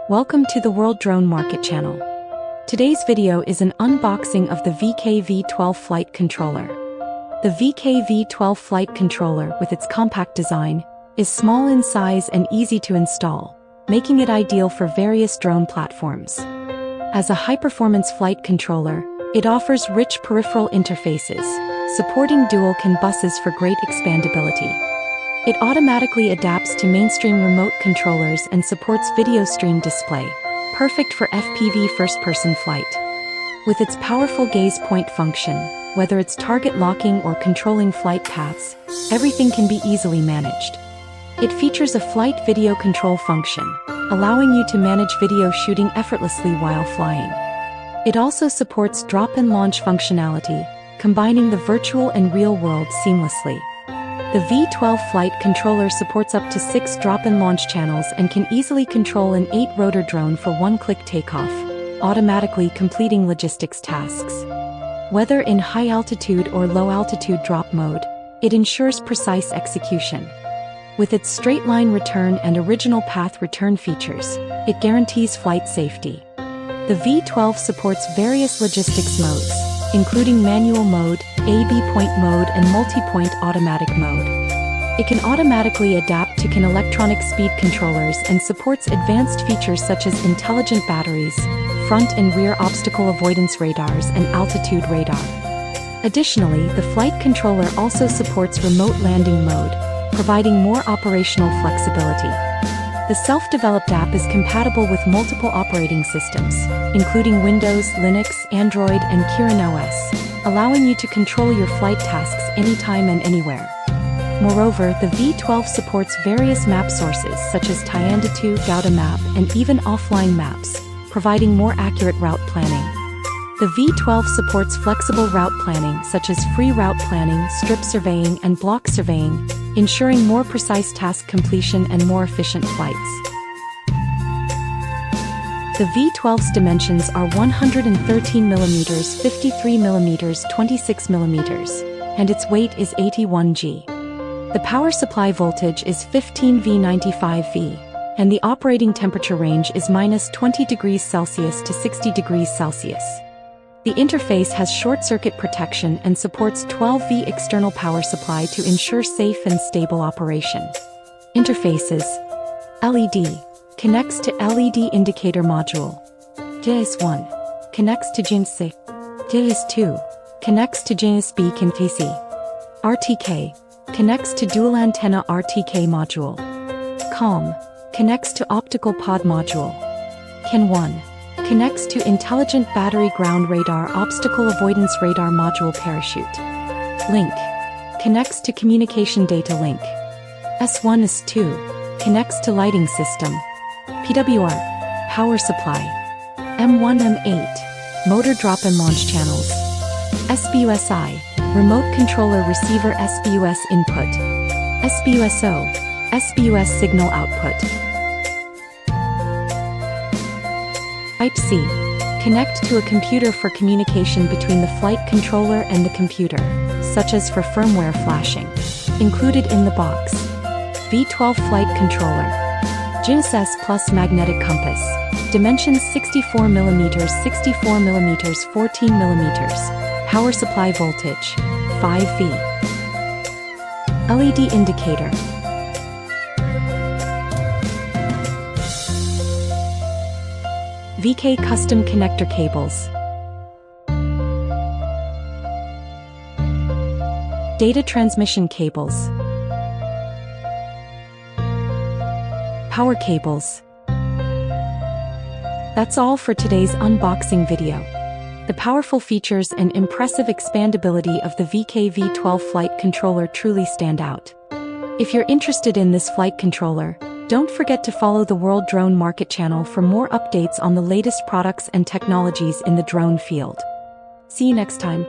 Welcome to the World Drone Market channel. Today's video is an unboxing of the VK V12 Flight Controller. The VK V12 Flight Controller, with its compact design, is small in size and easy to install, making it ideal for various drone platforms. As a high-performance flight controller, it offers rich peripheral interfaces, supporting dual-CAN buses for great expandability. It automatically adapts to mainstream remote controllers and supports video stream display, perfect for FPV first-person flight. With its powerful gaze point function, whether it's target locking or controlling flight paths, everything can be easily managed. It features a flight video control function, allowing you to manage video shooting effortlessly while flying. It also supports drop and launch functionality, combining the virtual and real world seamlessly. The V12 Flight Controller supports up to 6 drop and launch channels and can easily control an 8-rotor drone for one-click takeoff, automatically completing logistics tasks. Whether in high-altitude or low-altitude drop mode, it ensures precise execution. With its straight-line return and original path return features, it guarantees flight safety. The V12 supports various logistics modes, including manual mode, A/B point mode, and multi-point automatic mode. It can automatically adapt to CAN electronic speed controllers and supports advanced features such as intelligent batteries, front and rear obstacle avoidance radars, and altitude radar. Additionally, the flight controller also supports remote landing mode, providing more operational flexibility. The self-developed app is compatible with multiple operating systems, including Windows, Linux, Android, and Kirin OS, allowing you to control your flight tasks anytime and anywhere. Moreover, the V12 supports various map sources such as Tianditu, Gauda Map, and even offline maps, providing more accurate route planning. The V12 supports flexible route planning such as free route planning, strip surveying, and block surveying, ensuring more precise task completion and more efficient flights. The V12's dimensions are 113 mm, 53 mm, 26 mm, and its weight is 81 g. The power supply voltage is 15 V 95 V, and the operating temperature range is -20 degrees Celsius to 60 degrees Celsius. The interface has short-circuit protection and supports 12 V external power supply to ensure safe and stable operation. Interfaces: LED connects to LED indicator module. JS1 connects to JNS. JS2 connects to JNS-B CAN-TC. RTK connects to dual antenna RTK module. COM connects to optical pod module. CAN1 connects to intelligent battery ground radar obstacle avoidance radar module parachute. Link connects to communication data link. S1 S2 connects to lighting system. PWR power supply. M1 M8 motor drop and launch channels. SBUSI remote controller receiver SBUS input. SBUSO SBUS signal output. Type-C connect to a computer for communication between the flight controller and the computer, such as for firmware flashing. Included in the box: V12 Flight Controller, JNS Plus magnetic compass, dimensions 64 mm, 64 mm, 14 mm, power supply voltage 5 V, LED indicator. VK custom connector cables. Data transmission cables. Power cables. That's all for today's unboxing video. The powerful features and impressive expandability of the VK V12 Flight Controller truly stand out. If you're interested in this flight controller, don't forget to follow the World Drone Market channel for more updates on the latest products and technologies in the drone field. See you next time.